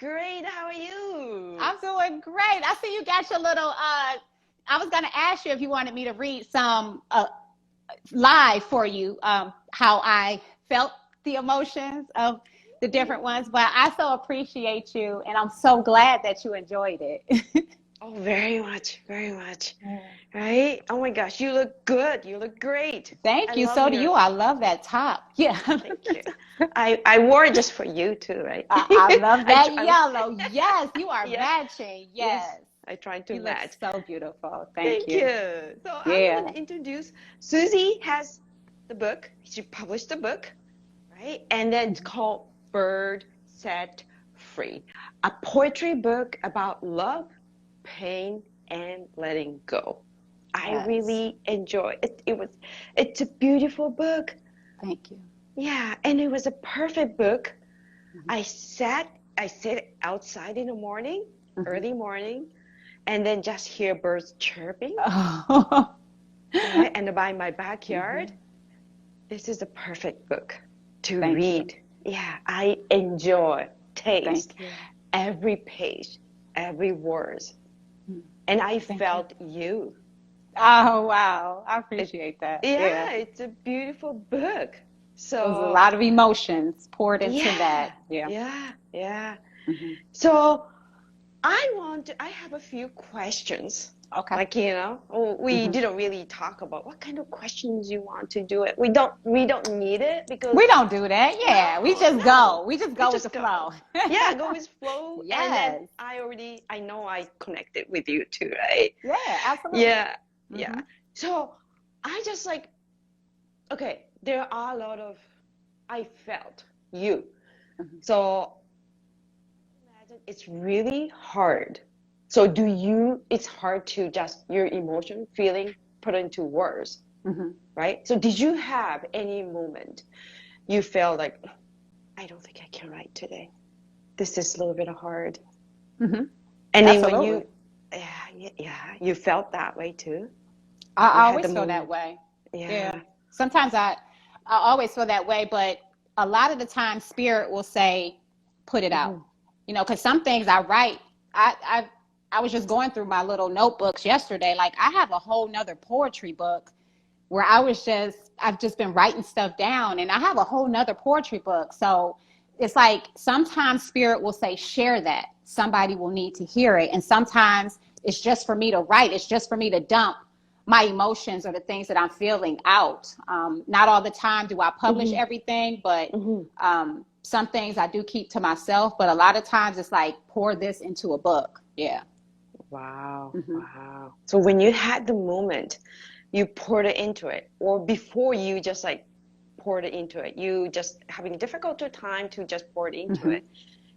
great. How are you? I'm doing great. I see you got your little, I was going to ask you if you wanted me to read some live for you, how I felt the emotions of the different ones, but I so appreciate you and I'm so glad that you enjoyed it. Oh, very much, very much. Right? Oh my gosh, you look good. You look great. I Thank you. love So do your, you. I love that top. Yeah. thank you. I wore it just for you too, right? I love I, that tr- I yellow. Yes, you are yeah, matching. yes. Yes. I tried to You look match. so beautiful. Thank Thank you. you. So I'm Yeah. going to introduce Susie has the book. She published the book, right? And then it's called Bird Set Free, a poetry book about love, pain, and letting go. I Yes. really enjoy it. It's a beautiful book. Thank you. Yeah, and it was a perfect book. Mhm. I sat, I sit outside in the morning, Mhm. early morning, and then just hear birds chirping, Oh. right? And by my Mhm. backyard, this is a perfect book to Thank you. read. Yeah, I enjoy, taste Thank you. every page, every word, Mm. and I Thank you. felt you. Oh, wow. I It, appreciate that. Yeah. yeah, it's a beautiful book. There's a So, lot of emotions poured into yeah, that. Yeah. yeah. Hmm. So, I have a few questions. Okay. We Hmm. didn't really talk about what kind of questions you want to do it. We don't need it We because don't do that. Yeah. We no, just no, go. We just we go with the just go. flow. Yeah, go with flow. And then Yes. I know I connected with you too, right? Yeah, absolutely. Yeah, yeah. Hmm. So I just like, okay, there are a lot of, I felt you. Hmm. So imagine it's really hard. So it's hard to just your emotion, feeling, put into words, Hmm. right? So did you have any moment you felt like, I don't think I can write today? This is a little bit hard. Hmm. And then when Absolutely. you, yeah, you felt that way too. You I had the always feel that moment. way. Yeah. Yeah. Sometimes I always feel that way, but a lot of the time spirit will say, put it out. Hmm. Because some things I write, I, I I was just going through my little notebooks yesterday. Like I have a whole nother poetry book where I've just been writing stuff down and I have a whole nother poetry book. So it's like sometimes spirit will say, share that. Somebody will need to hear it. And sometimes it's just for me to write. It's just for me to dump my emotions or the things that I'm feeling out. Not all the time do I publish Hmm. everything, but Hmm. some things I do keep to myself. But a lot of times it's like pour this into a book. Yeah. Wow. Hmm. Wow. So when you had the moment, you poured it into it, or before you just like poured it into it, you just having difficult time to just pour it into Hmm. it.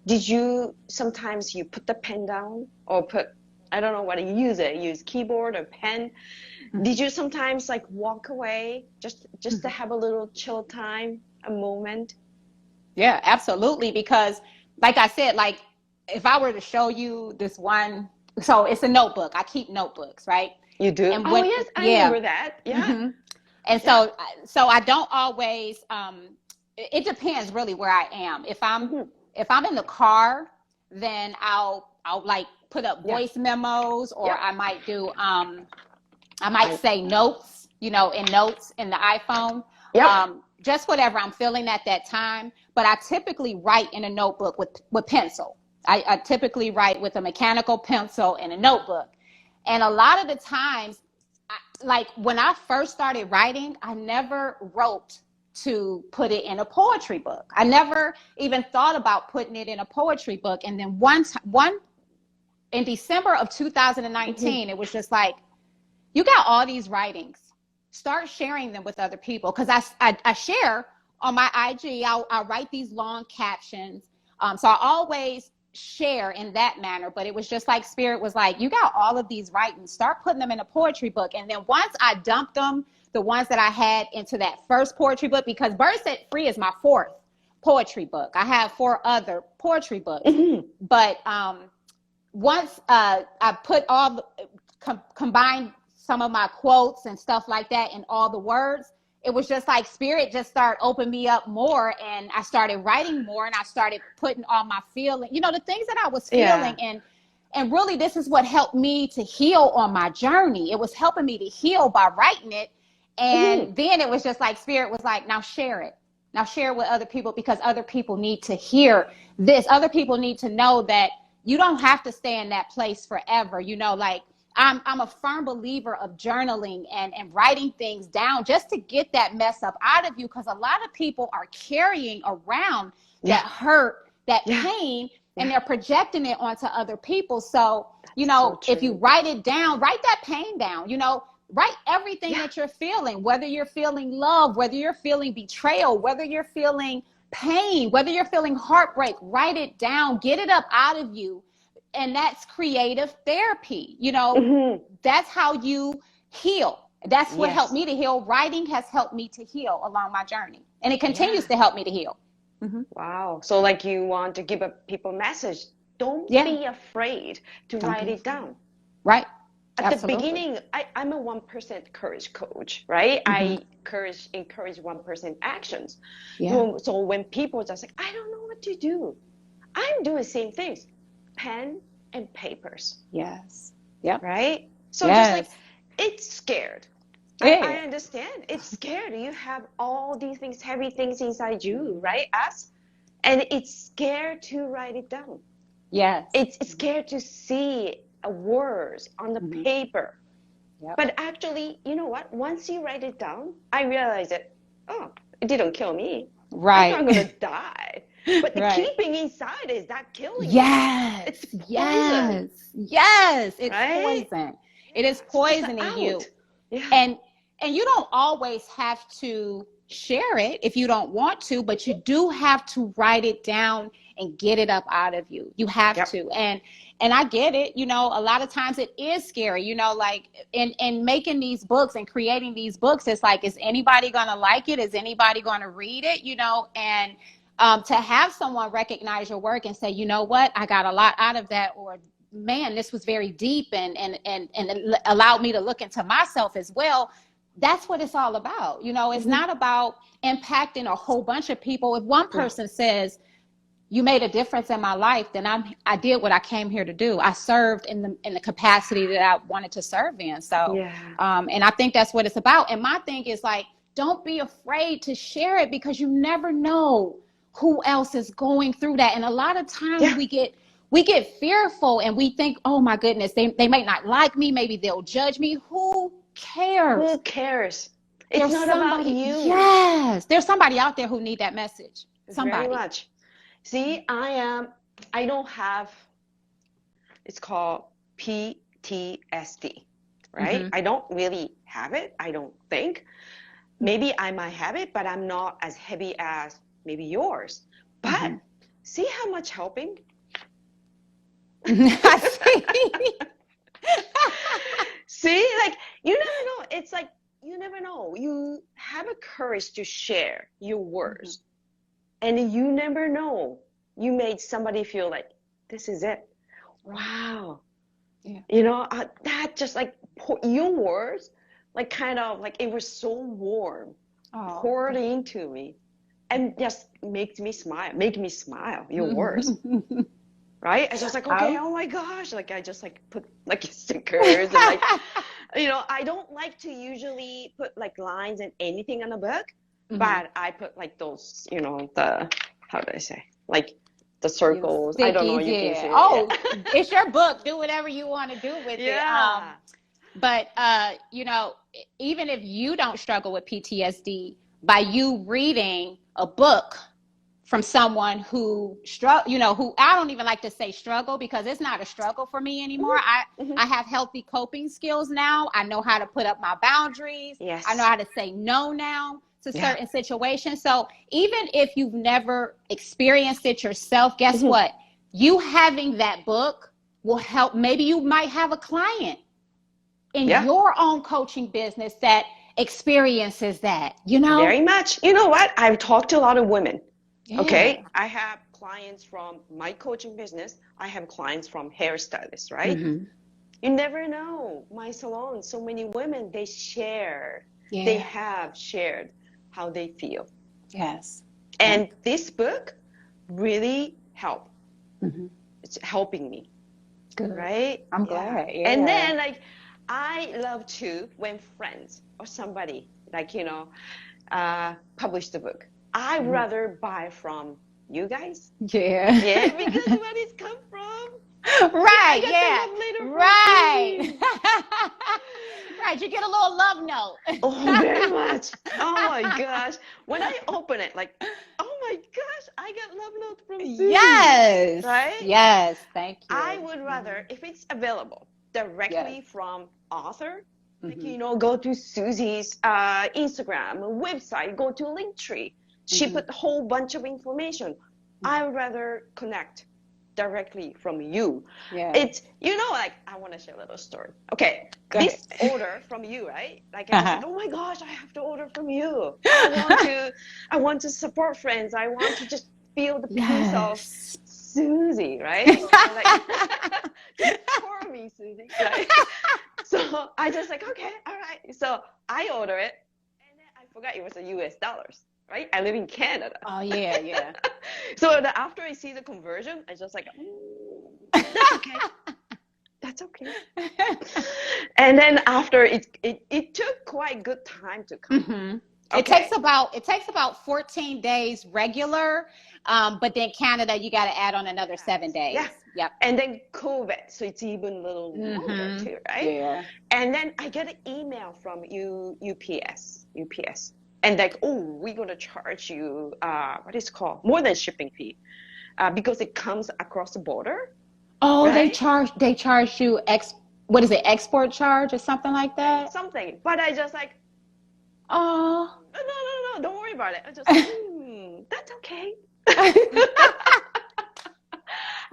Did you sometimes you put the pen down or put, I don't know what you use keyboard or pen. Did Hmm. you sometimes like walk away just to Hmm. have a little chill time, a moment? Yeah, absolutely. Because, like I said, like if I were to show you this one, so it's a notebook. I keep notebooks, right? You do? And Oh when, yes, I yeah. remember that. Yeah. Hmm. And Yeah. so I don't always. It depends really where I am. Hmm. If I'm in the car, then I'll like put up Yeah. voice memos, or Yep. I might I say notes, in notes in the iPhone, Yep. just whatever I'm feeling at that time. But I typically write in a notebook with pencil. I typically write with a mechanical pencil in a notebook. And a lot of the times, like when I first started writing, I never wrote to put it in a poetry book. I never even thought about putting it in a poetry book. And then one in December of Hmm. 2019, it was just like, you got all these writings. Start sharing them with other people. Because I share on my IG, I'll write these long captions. So I always share in that manner. But it was just like Spirit was like, you got all of these writings. Start putting them in a poetry book. And then once I dumped them, the ones that I had into that first poetry book, because Bird Set Free is my fourth poetry book. I have four other poetry books. Hmm. But once I put combined some of my quotes and stuff like that in all the words, it was just like spirit just started opening me up more, and I started writing more, and I started putting all my feeling, you know, the things that I was feeling. And really, this is what helped me to heal on my journey. It was helping me to heal by writing it. And then it was just like spirit was like, now share it. Now share it with other people, because other people need to hear this. Other people need to know that you don't have to stay in that place forever. You know, like I'm a firm believer of journaling and writing things down just to get that mess up out of you. Because a lot of people are carrying around that hurt, that pain, and they're projecting it onto other people. So, you know, if you write it down, write that pain down, you know, write everything that you're feeling, whether you're feeling love, whether you're feeling betrayal, whether you're feeling pain, whether you're feeling heartbreak, write it down, get it up out of you. And that's creative therapy. You know, that's how you heal. That's what helped me to heal. Writing has helped me to heal along my journey. And it continues to help me to heal. Wow. So like you want to give a people a message. Don't be afraid to write it down. Right. At the beginning, I'm a 1% courage coach, right? I encourage 1% actions. So when people just like, I don't know what to do, I'm doing the same things. Pen and papers. Yes. Yeah. Right? So just like, it's scared. I understand. It's scared. You have all these things, heavy things inside you, right? And it's scared to write it down. Yes. It's scared to see words on the paper. But actually, you know what? Once you write it down, I realize that, oh, it didn't kill me. Right. I'm going to die. But the keeping inside is that killing me. It's poison. Yes. It's poison. It is poisoning you. And you don't always have to share it if you don't want to, but you do have to write it down and get it up out of you. You have to. And I get it. You know, a lot of times it is scary, you know, like in making these books and creating these books, it's like, is anybody going to like it? Is anybody going to read it? You know, and to have someone recognize your work and say, you know what, I got a lot out of that, or man, this was very deep and allowed me to look into myself as well. That's what it's all about. You know, it's not about impacting a whole bunch of people. If one person says, you made a difference in my life, then I did what I came here to do. I served in the capacity that I wanted to serve in. So, and I think that's what it's about. And my thing is like, don't be afraid to share it, because you never know who else is going through that. And a lot of times we get fearful and we think, oh my goodness, they might not like me. Maybe they'll judge me. Who cares? Who cares? It's not about you. Yes. There's somebody out there who need that message. Somebody. Very much. See, I don't have, it's called PTSD, right? I don't really have it. I don't think. Maybe I might have it, but I'm not as heavy as maybe yours. But see how much helping? See, like, you never know. It's like, you never know. You have a courage to share your words. And you never know. You made somebody feel like, this is it. Wow. You know, that just like your words, like kind of like it was so warm, poured into me, and just makes me smile, your words. Right? I just like, okay, oh my gosh. Like I just like put like stickers and like, you know, I don't like to usually put like lines and anything on a book. But I put like those, you know, how do I say? Like the circles. I don't know. You can see it. Oh, it's your book. Do whatever you want to do with it. But, you know, even if you don't struggle with PTSD, by you reading a book from someone who who I don't even like to say struggle, because it's not a struggle for me anymore. I have healthy coping skills now. I know how to put up my boundaries. I know how to say no now to certain situations. So even if you've never experienced it yourself, guess what? You having that book will help. Maybe you might have a client in your own coaching business that experiences that, you know? Very much. You know what? I've talked to a lot of women. Okay. I have clients from my coaching business. I have clients from hairstylists, right? You never know. My salon, so many women, they share they have shared how they feel. Yes. And this book really helped. Mm-hmm. It's helping me. Good. Right? I'm glad. Yeah. And then like I love to when friends or somebody like publish the book. I rather buy from you guys. Yeah. Yeah, because where it's come from. Right. I got the love letter from Right. Susie. Right. You get a little love note. Oh, very much. Oh my gosh. When I open it, like, oh my gosh, I got love note from Susie. Yes. Right? Yes. Thank you. I would rather, if it's available directly from author, like, go to Susie's Instagram, website, go to Linktree. She put a whole bunch of information. I would rather connect directly from you. Yeah. It's, like, I want to share a little story. Okay. This order from you, right? Like, I said, oh my gosh, I have to order from you. I want to support friends. I want to just feel the peace of Susie, right? Just for me, Susie, right? So I just like, okay, all right. So I order it, and then I forgot it was a US dollars, right? I live in Canada. Oh, yeah. So after I see the conversion, I just like, that's okay. That's okay. And then after it took quite good time to come. Okay. It takes about 14 days regular, but then Canada, you got to add on another 7 days. Yeah. Yep. And then COVID, so it's even a little longer too, right? Yeah. And then I get an email from UPS, and like, oh, we're gonna charge you what is it called, more than shipping fee, because it comes across the border. Oh, right? they charge you what is it, export charge or something like that? Something, but I just like, oh, no, don't worry about it. I just like, that's okay.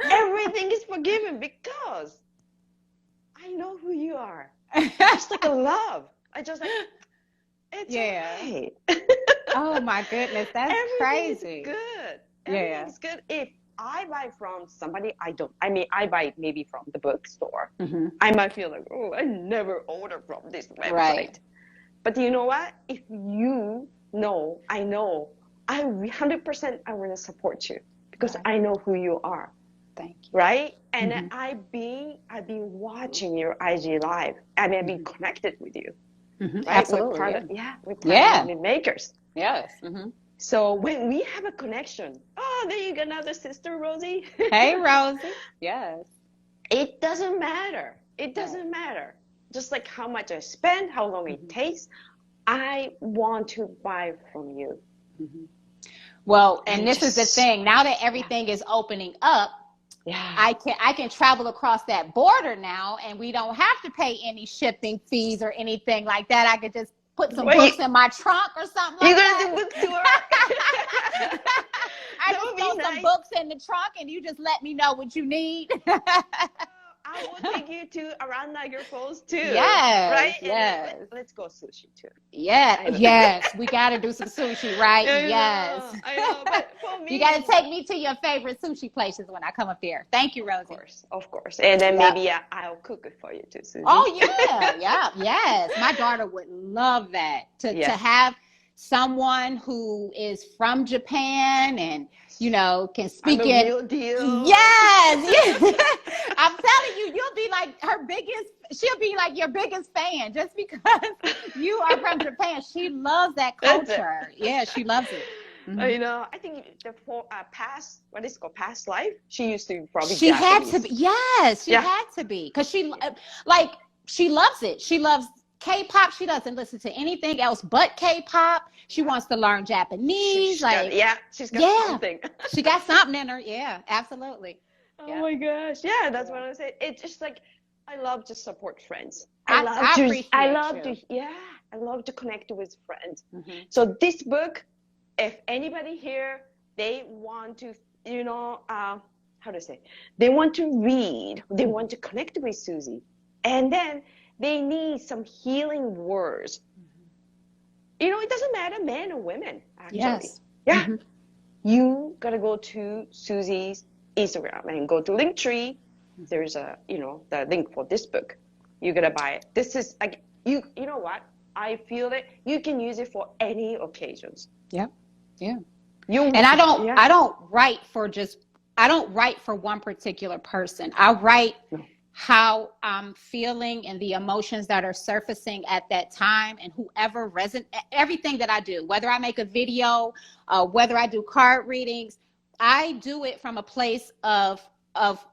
Everything is forgiven because I know who you are. Just like a love. I just like, it's okay. Oh my goodness, that's crazy. Everything's good. Everything's good. If I buy from somebody I buy maybe from the bookstore. I might feel like, oh, I never order from this website. Right. But you know what? If you know, I know, I 100% I want to support you because I know who you are. Thank you. Right? And I've been watching your IG live, and I've been connected with you. Right? Absolutely. We're part of makers. Yes. So when we have a connection, there you go, another sister, Rosie. Hey, Rosie. Yes. It doesn't matter. It doesn't matter. Just like how much I spend, how long it takes, I want to buy from you. Well, and this is the thing. Now that everything is opening up, I can travel across that border now, and we don't have to pay any shipping fees or anything like that. I could just put some books in my trunk or something like that. You're gonna do book tour? I just throw some books in the trunk, and you just let me know what you need. I will take you to around Niagara Falls too. Yes. Right? Yes. Let's go sushi too. Yes. We got to do some sushi, right? I know. But for me, you got to take me to your favorite sushi places when I come up there. Thank you, Rosie. Of course. And then maybe I'll cook it for you too, Susie. Oh yeah. Yes. My daughter would love that to have someone who is from Japan and can speak it. Real deal. Yes. I'm telling you, you'll be like she'll be like your biggest fan just because you are from Japan. She loves that culture. Yeah, she loves it. I think the past life, she used to probably She Japanese. had to be. Yes, she had to be because she loves it. She loves K-pop. She doesn't listen to anything else but K-pop. She wants to learn Japanese. She's got something. She got something in her. Yeah, absolutely. Oh my gosh. Yeah, that's what I said. It's just like, I love to support friends. I love to connect with friends. So this book, if anybody here, they want to, they want to read, they want to connect with Susie, and then they need some healing words. It doesn't matter, men or women, actually. Yes. Yeah. You got to go to Susie's Instagram and go to Linktree. There's the link for this book. You got to buy it. This is like, you know what? I feel it. You can use it for any occasions. Yeah. Yeah. You And yeah. I don't write for one particular person. I write No. how I'm feeling and the emotions that are surfacing at that time, and whoever everything that I do, whether I make a video, whether I do card readings, I do it from a place of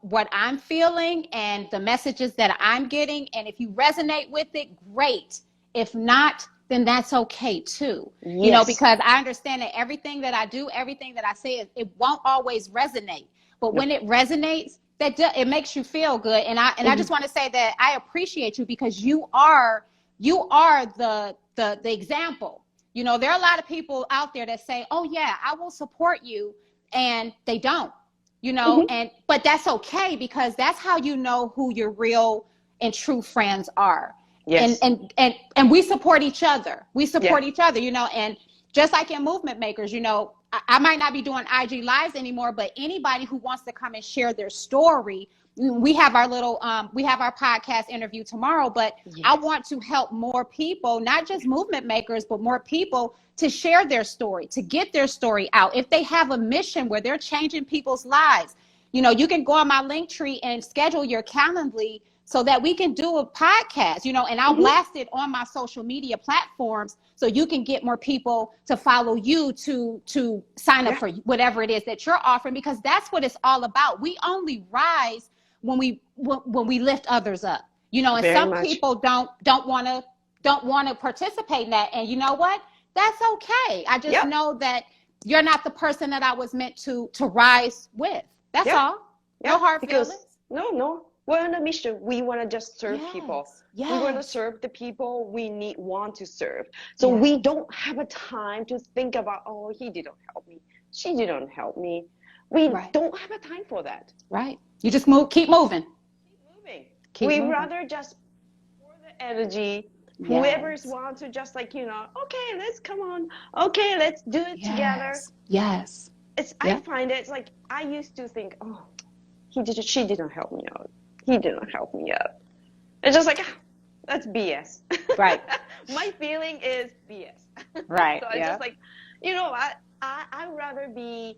what I'm feeling and the messages that I'm getting. And if you resonate with it, great. If not, then that's okay too. Yes. Because I understand that everything that I do, everything that I say, it won't always resonate. But when it resonates, it makes you feel good. And I just want to say that I appreciate you, because you are the example. There are a lot of people out there that say, oh yeah, I will support you, and they don't. But that's okay, because that's how you know who your real and true friends are. Yes. And we support each other. And just like in Movement Makers, I might not be doing IG lives anymore, but anybody who wants to come and share their story, we have our podcast interview tomorrow, but I want to help more people, not just Movement Makers, but more people to share their story, to get their story out. If they have a mission where they're changing people's lives, you can go on my Linktree and schedule your Calendly so that we can do a podcast, and I'll blast it on my social media platforms so you can get more people to follow you, to sign up for whatever it is that you're offering, because that's what it's all about. We only rise when we lift others up, and Very some much. people don't want to participate in that. And you know what? That's okay. I just know that you're not the person that I was meant to rise with. That's all. No hard feelings. No. We're on a mission. We want to just serve people. Yes. We want to serve the people we want to serve. So we don't have a time to think about, oh, he didn't help me. She didn't help me. We don't have a time for that. Right. You just keep moving. Keep moving. Rather just pour the energy. Whoever's wants to just okay, let's come on. Okay, let's do it together. Yes. I find it's like, I used to think, oh, she didn't help me out. He didn't help me out. It's just like, that's BS. Right. My feeling is BS. Right. So it's just like, I'd rather be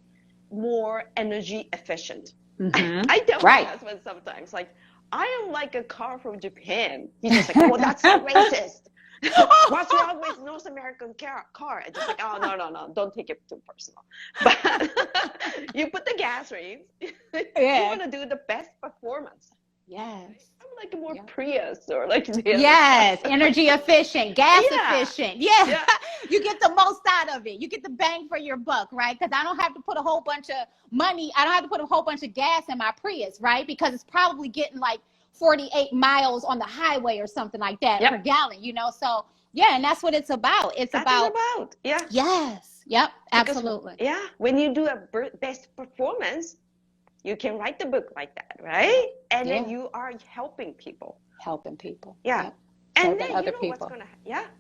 more energy efficient. I tell my husband sometimes, like, I am like a car from Japan. He's just like, oh, that's so racist. What's wrong with North American car? And just like, oh, no, don't take it too personal. But you put the gas rate. You want to do the best performance. Yes. I'm like a more Prius or like energy efficient, gas efficient. Yeah. You get the most out of it. You get the bang for your buck, right? Because I don't have to put a whole bunch of money. I don't have to put a whole bunch of gas in my Prius, right? Because it's probably getting like 48 miles on the highway or something like that per gallon, So and that's what it's about. It's about. Yes. Yep. Absolutely. Because, when you do a best performance, you can write the book like that, right? And then you are helping people. Yeah. Yep. And then other people.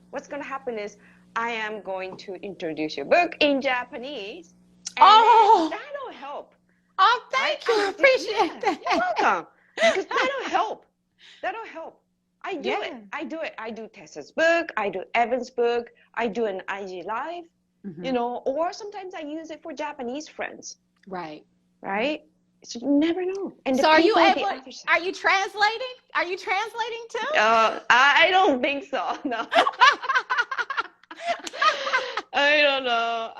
What's gonna happen is I am going to introduce your book in Japanese. And that'll help. Oh, thank you. I appreciate that. You're welcome. Because that'll help. I do it. I do Tessa's book. I do Evan's book. I do an IG live. Or sometimes I use it for Japanese friends. Right. So you never know. And so are you translating? Are you translating too? I don't think so. No. I don't know.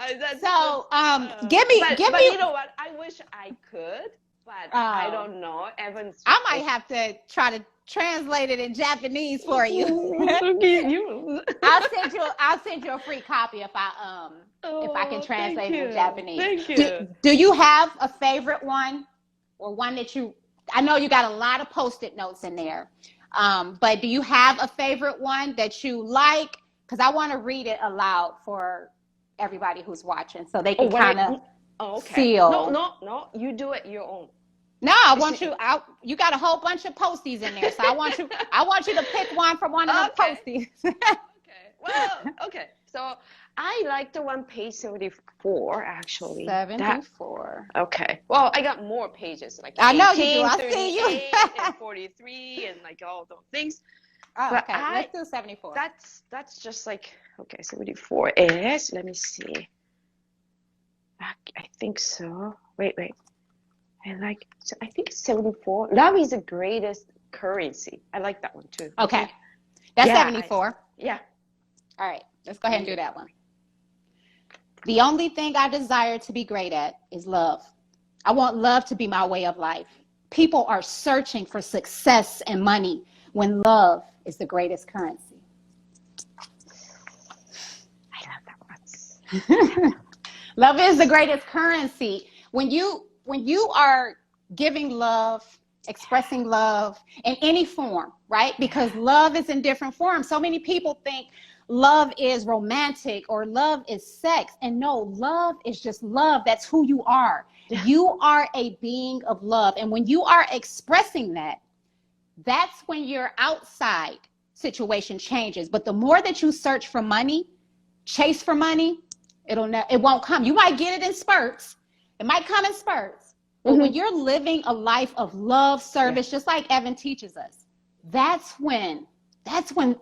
Give me. But you know what? I wish I could, but I don't know. Evan's. I might have to try to translate it in Japanese for you. I'll send you a free copy if I can translate it in Japanese. Thank you. Do you have a favorite one, or one that I know you got a lot of Post-it notes in there, but do you have a favorite one that you like? Because I want to read it aloud for everybody who's watching, so they can kind of feel. No, you do it your own. No, I want you. You got a whole bunch of posties in there, so I want you to pick one from one of the posties. Okay. So I like the one page 74 actually. 74. Okay. Well, I got more pages like I know you do. I see you. and 43 and like all those things. Oh, But okay. Let's do 74. that's just like, okay, 74 is, let me see. I think so. Wait. I think it's 74. Love is the greatest currency. I like that one too. Okay. That's Yeah, 74. yeah. All right. Let's go ahead and do that one. The only thing I desire to be great at is love. I want love to be my way of life. People are searching for success and money when love is the greatest currency. I love that one. Love is the greatest currency. When you are giving love, expressing love in any form, right? Because love is in different forms. So many people think love is romantic or love is sex. And no, love is just love. That's who you are. Yeah. You are a being of love. And when you are expressing that, that's when your outside situation changes. But the more that you search for money, chase for money, it won't come. You might get it in spurts. It might come in spurts. But when you're living a life of love, service, just like Evan teaches us, that's when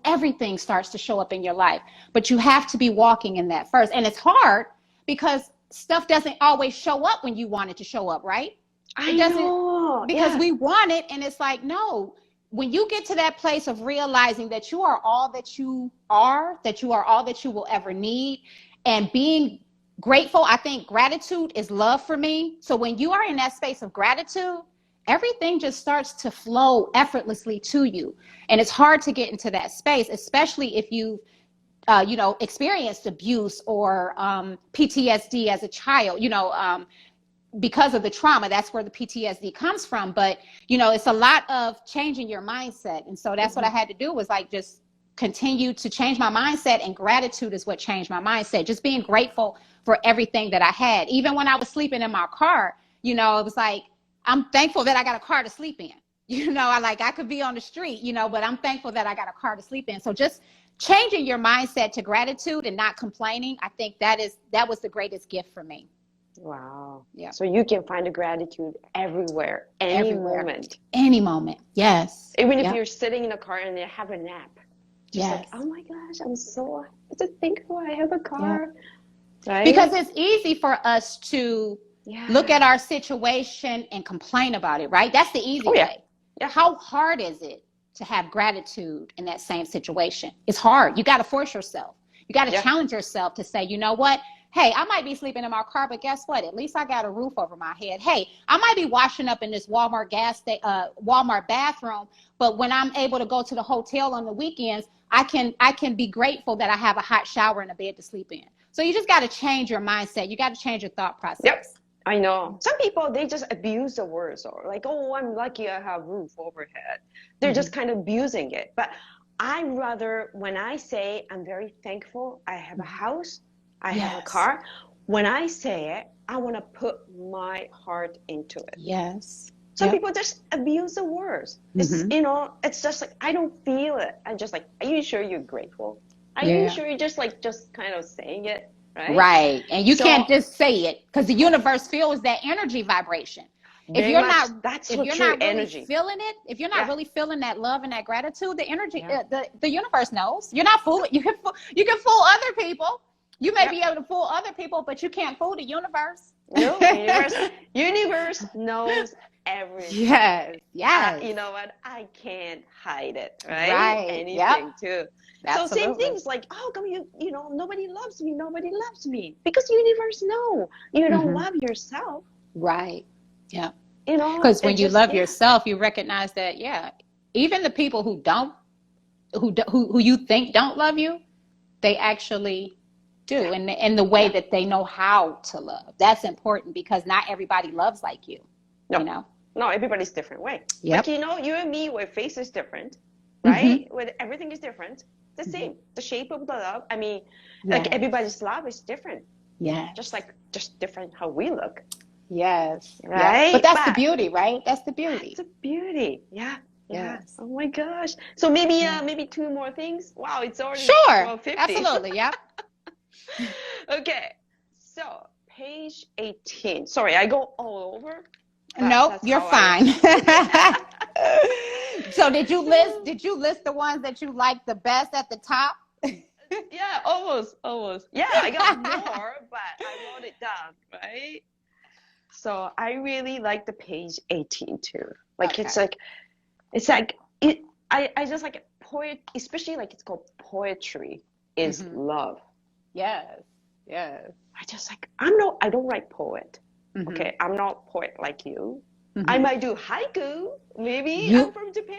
everything starts to show up in your life. But you have to be walking in that first. And it's hard because stuff doesn't always show up when you want it to show up, right? I know. Because we want it, and it's like, no. When you get to that place of realizing that you are all that you are all that you will ever need, and being grateful, I think gratitude is love for me. So when you are in that space of gratitude, everything just starts to flow effortlessly to you. And it's hard to get into that space, especially if you experienced abuse or PTSD as a child, because of the trauma. That's where the PTSD comes from. But, it's a lot of changing your mindset. And so that's what I had to do, was like just continue to change my mindset. And gratitude is what changed my mindset. Just being grateful for everything that I had. Even when I was sleeping in my car, it was like, I'm thankful that I got a car to sleep in. I could be on the street, but I'm thankful that I got a car to sleep in. So just changing your mindset to gratitude and not complaining, I think that was the greatest gift for me. Wow. Yeah. So you can find the gratitude everywhere, any moment. Yes. Even if you're sitting in a car and you have a nap. Just yes. like, oh my gosh, I'm so thankful I have a car. Yeah. Right? Because it's easy for us to look at our situation and complain about it, right? That's the easy way. Yeah. How hard is it to have gratitude in that same situation? It's hard. You got to force yourself. You got to challenge yourself to say, you know what? Hey, I might be sleeping in my car, but guess what? At least I got a roof over my head. Hey, I might be washing up in this Walmart bathroom, but when I'm able to go to the hotel on the weekends, I can be grateful that I have a hot shower and a bed to sleep in. So you just got to change your mindset. You got to change your thought process. Yep. I know. Some people, they just abuse the words, or like, oh, I'm lucky I have roof overhead. They're just kind of abusing it. But I rather, when I say I'm very thankful, I have a house, I have a car, when I say it, I want to put my heart into it. Yes. Some people just abuse the words. It's, it's just like, I don't feel it. I'm just like, are you sure you're grateful? Are you sure you're just kind of saying it? Right. Right. And you can't just say it, because the universe feels that energy vibration. If you're not really feeling it, if you're not really feeling that love and that gratitude, the energy, the universe knows. You're not fooling. You can fool other people. You may be able to fool other people, but you can't fool the universe. No, universe knows everything. Yes. You know what? I can't hide it. Right. Anything too. Absolutely. So same things like, oh, come nobody loves me, because universe know you don't love yourself. Right. Yeah. Because when you love yourself, you recognize that even the people who you think don't love you, they actually do, and the way that they know how to love. That's important, because not everybody loves like you. No, everybody's different way. Like you and me, our face is different, right? With everything is different. The same, the shape of the love. I mean, like everybody's love is different. Yeah. Just different how we look. Yes. Right. But that's the beauty, right? That's the beauty. That's the beauty. Yeah. Yes. Oh my gosh. So maybe two more things. Wow, it's already 12:50. Absolutely. Yeah. Okay. So page 18. Sorry, I go all over. Nope, you're fine. So So did you list the ones that you like the best at the top? Yeah, almost. Yeah, I got more, but I wrote it down, right? So I really like the page 18 too. Like Okay. it's like it I just like poet, especially like it's called poetry is love. Yes. Yes. I just like I don't write poet. Okay, I'm not poet like you. I might do haiku. Maybe I'm You from Japan,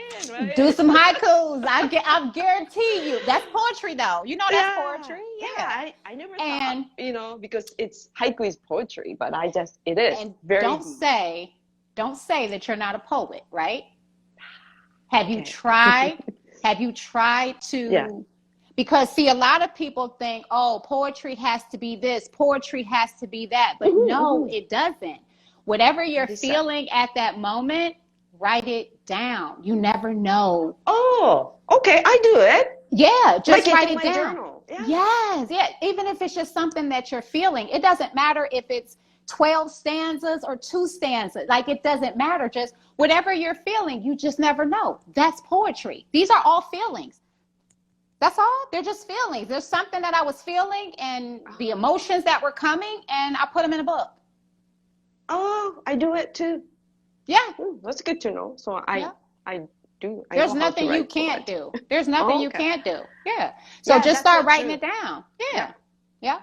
do right? some haikus. I guarantee you. That's poetry though. You know that's Yeah, poetry. yeah. Yeah. I never thought, And because it's haiku is poetry, but it is and very don't deep. say that you're not a poet, right? Have you Okay. tried? Have you tried Yeah. to? Because see, a lot of people think, oh, poetry has to be this, poetry has to be that, but no, it doesn't. Whatever you're What is that? feeling at that moment, write it down. You never know. Oh, okay. I do it. Yeah, Like just it's write in it my down. journal. Yeah. Yes, yeah. Even if it's just something that you're feeling, it doesn't matter if it's 12 stanzas or 2 stanzas. Like it doesn't matter. Just whatever you're feeling, you just never know. That's poetry. These are all feelings. That's all. They're just feelings. There's something that I was feeling and the emotions that were coming, and I put them in a book. Oh, I do it too. Yeah. That's good to know. So Yeah. I do. I There's know how to nothing you write can't poet. do. There's nothing Oh, you okay. can't do. Yeah. So Yeah, just that's start so writing true. it down. Yeah. Yeah. Yeah.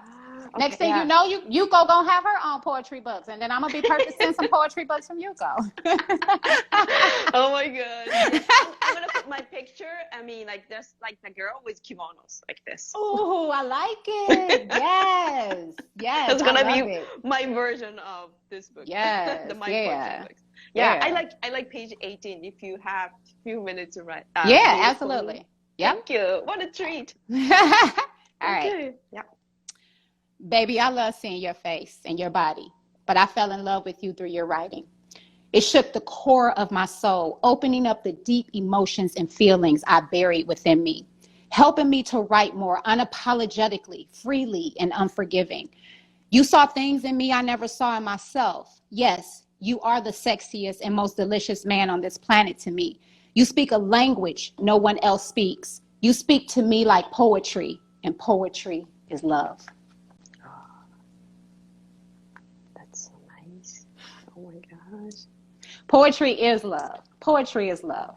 Next Okay, thing you yeah. know, Yuko gonna have her own poetry books, and then I'm gonna be purchasing some poetry books from Yuko. Oh my God. Yeah, I'm gonna put my picture. I mean, like this, like the girl with kimonos, like this. Oh, I like it. Yes, yes, That's I gonna love be it. my version of this book. Yes, My yeah, poetry books. Yeah, yeah, I like page 18. If you have a few minutes to yeah, read it for me. absolutely. Yep. Thank you. What a treat. All right. Okay. Yeah. Baby, I love seeing your face and your body, but I fell in love with you through your writing. It shook the core of my soul, opening up the deep emotions and feelings I buried within me, helping me to write more unapologetically, freely, and unforgiving. You saw things in me I never saw in myself. Yes, you are the sexiest and most delicious man on this planet to me. You speak a language no one else speaks. You speak to me like poetry, and poetry is love. That's so nice. Oh my gosh. Poetry is love. Poetry is love.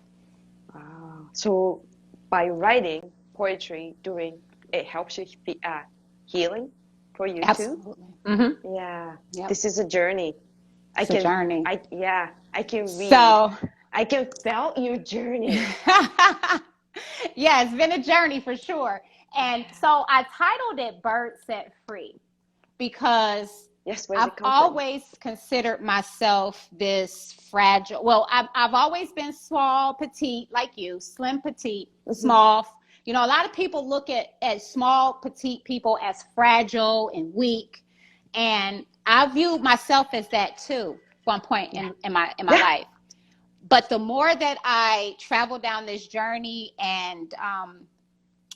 Wow. So by writing poetry it helps you healing for you too? Absolutely. Mm-hmm. Yeah. Yep. This is a journey. It's a journey. I can read. So, I can feel your journey. yeah, it's been a journey for sure. And so I titled it Bird Set Free because Yes, where does I've it come always considered myself this fragile. Well, I've always been small, petite, like you, slim, petite, small. You know, a lot of people look at small, petite people as fragile and weak. And I viewed myself as that too, one point in my life. But the more that I traveled down this journey and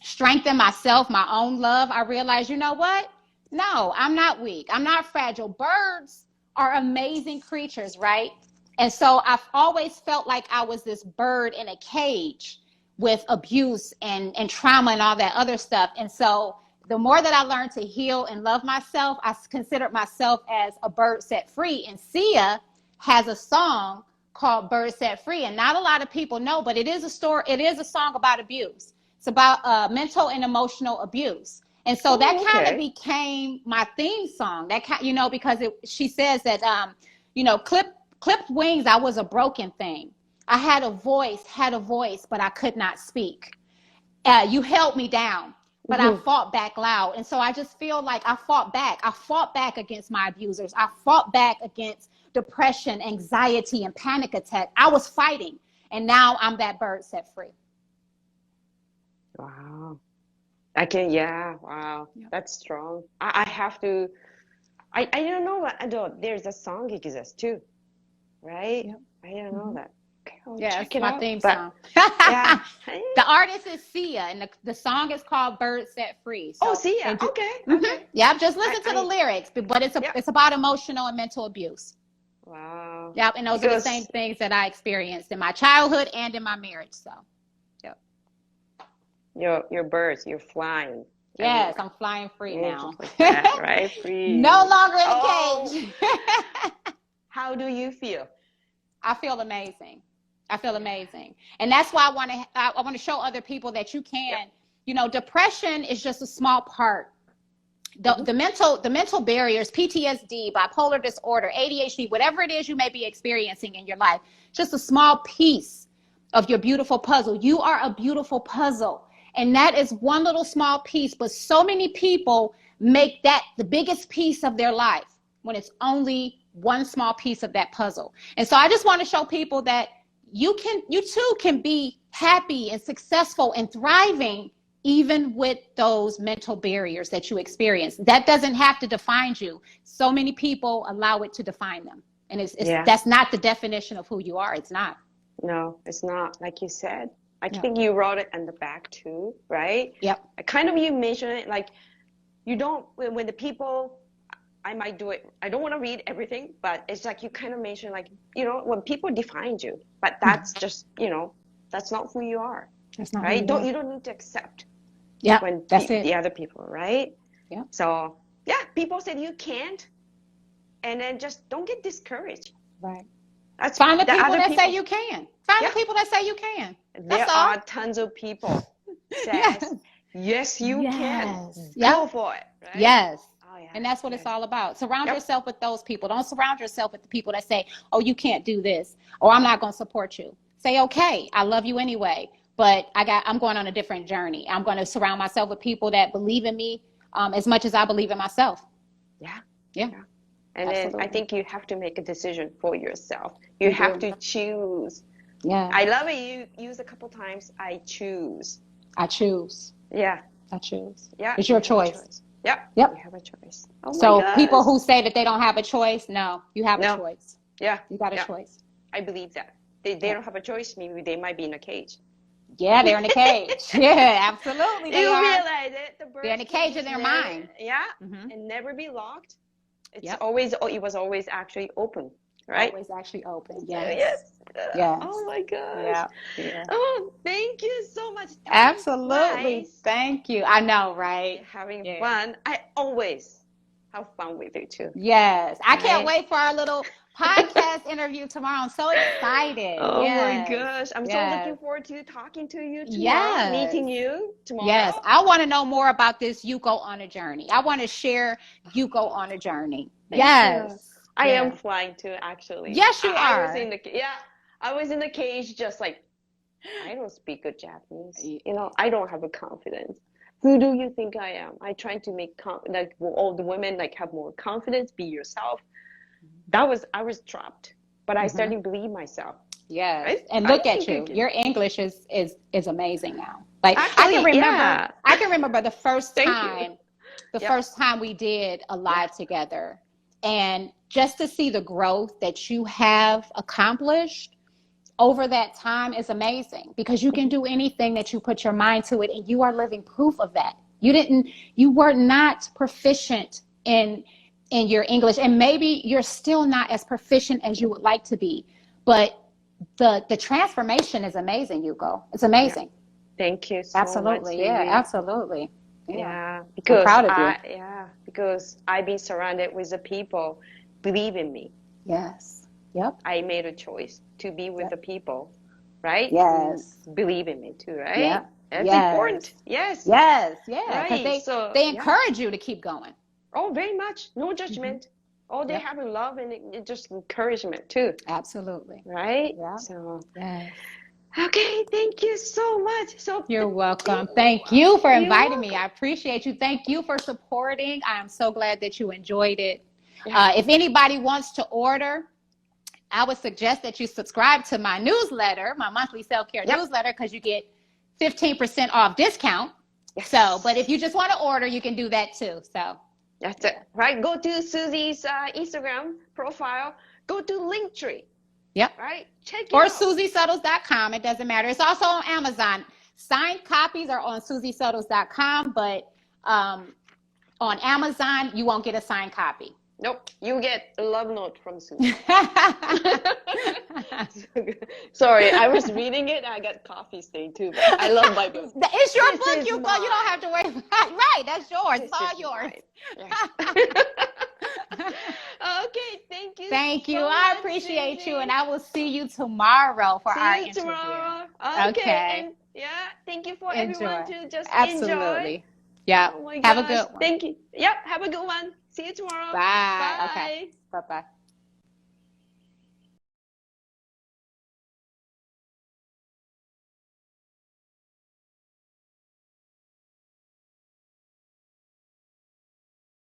strengthen myself, my own love, I realized, you know what? No, I'm not weak. I'm not fragile. Birds are amazing creatures, right? And so I've always felt like I was this bird in a cage with abuse and trauma and all that other stuff. And so the more that I learned to heal and love myself, I considered myself as a bird set free. And Sia has a song called Bird Set Free. And not a lot of people know, but it is a story. It is a song about abuse. It's about mental and emotional abuse. And so that kind of became my theme song. That because she says that clipped wings, I was a broken thing. I had a voice, but I could not speak. You held me down, but I fought back loud. And so I just feel like I fought back. I fought back against my abusers. I fought back against depression, anxiety, and panic attack. I was fighting. And now I'm that bird set free. Wow. Wow. Yep. That's strong. I have to, I don't know what, there's a song exists too, right? Yep. I didn't know that. Okay, it's my theme song. Yeah. The artist is Sia, and the song is called Bird Set Free. So, Sia. Okay. Yeah, just listen to the lyrics, but it's about emotional and mental abuse. Wow. Yep. And those are the same things that I experienced in my childhood and in my marriage. So, yep. Your birds, you're flying. Yes, I'm flying free now. Like that, right? Free. No longer in a cage. How do you feel? I feel amazing. I feel amazing. And that's why I want to show other people that you can, you know, depression is just a small part. The mental barriers, PTSD, bipolar disorder, ADHD, whatever it is you may be experiencing in your life, just a small piece of your beautiful puzzle. You are a beautiful puzzle. And that is one little small piece, but so many people make that the biggest piece of their life when it's only one small piece of that puzzle. And so I just want to show people that you too can be happy and successful and thriving even with those mental barriers that you experience. That doesn't have to define you. So many people allow it to define them. And that's not the definition of who you are. It's not. No, it's not. Like you said, I think you wrote it in the back too, right? Yep. You mentioned it, like you don't, when the people, I might do it, I don't want to read everything, but it's like you kind of mentioned, like, you know, when people define you, but that's just, you know, that's not who you are. That's not right. You don't need to accept. Yeah, when that's it. The other people, right? Yeah. So people said you can't, and then just don't get discouraged. Right. That's find the people that say you can. Find the people that say you can. There are tons of people says yes you can. Go for it. Right? Yes. Oh, yeah. And that's what it's all about. Surround yourself with those people. Don't surround yourself with the people that say, oh, you can't do this, or I'm not going to support you. Say, okay, I love you anyway. But I'm going on a different journey. I'm going to surround myself with people that believe in me as much as I believe in myself. Yeah. And Absolutely. then I think you have to make a decision for yourself. You have to choose. Yeah. I love it. You use a couple times. I choose. I choose. Yeah. I choose. Yeah. It's your choice. Yep. You have a choice. So people who say that they don't have a choice, no, you have a choice. Yeah. You got a choice. I believe that. They don't have a choice. Maybe they might be in a cage. Yeah, they're in a cage. Yeah, absolutely. You realize it. They're in a cage in their mind. Yeah. And never be locked. It was always actually open. Right? Always actually open. Yes. Oh my gosh. Yeah. Oh, thank you so much. Absolutely. Thank you. I know, right? Having fun. I always have fun with you too. Yes. I can't wait for our little podcast interview tomorrow. I'm so excited. Oh my gosh. I'm so looking forward to talking to you tomorrow, meeting you tomorrow. Yes. I want to know more about this Yuko on a journey. I want to share Yuko on a journey. Yes. I am flying too, actually. Yes, you are. I was in the cage just like, I don't speak good Japanese. You know, I don't have a confidence. Who do you think I am? I try to make all the women have more confidence, be yourself. I was trapped, but I started to believe myself. Yes. Right? And look at you. Your English is amazing now. Like actually, I can remember the first time first time we did a live together, and just to see the growth that you have accomplished over that time is amazing, because you can do anything that you put your mind to it, and you are living proof of that. You were not proficient in your English, and maybe you're still not as proficient as you would like to be, but the transformation is amazing, Yuko. It's amazing. Thank you so much. Absolutely. Absolutely. Because I'm proud of you. Because I've been surrounded with the people believe in me. Yes. Yep. I made a choice to be with the people, right? Yes. Who believe in me too, right? Yeah. That's important. Yes. Yes. Yeah. Right. Because they encourage you to keep going. Oh, very much. No judgment. Oh, they have love and just encouragement too. Absolutely. Right? Yeah. So. Yes. Okay, thank you so much. You're welcome. Thank you for inviting me. I appreciate you. Thank you for supporting. I am so glad that you enjoyed it. If anybody wants to order, I would suggest that you subscribe to my newsletter, my monthly self-care newsletter, because you get 15% off discount. Yes. So, but if you just want to order, you can do that too. So that's it. Right. Go to Susie's Instagram profile. Go to Linktree. Yep. Right. Check it or out. SusieSuttles.com. It doesn't matter. It's also on Amazon. Signed copies are on SusieSuttles.com, but on Amazon, you won't get a signed copy. Nope. You get a love note from Susie. Sorry, I was reading it. I got coffee stain too, but I love my book. It's your This book, is Yuko. mine. You don't have to worry about it. Right, that's yours. This It's all is yours. mine. Yes. Okay, thank you. Thank you. So I much, appreciate Susie. you, and I will see you tomorrow for our See you interview. tomorrow. Okay. And yeah, thank you for everyone Enjoy. to just enjoy. Absolutely. Yeah. Oh my Have a gosh. good one. Thank you. Yep. Have a good one. See you tomorrow. Bye. Okay. Bye. Bye-bye.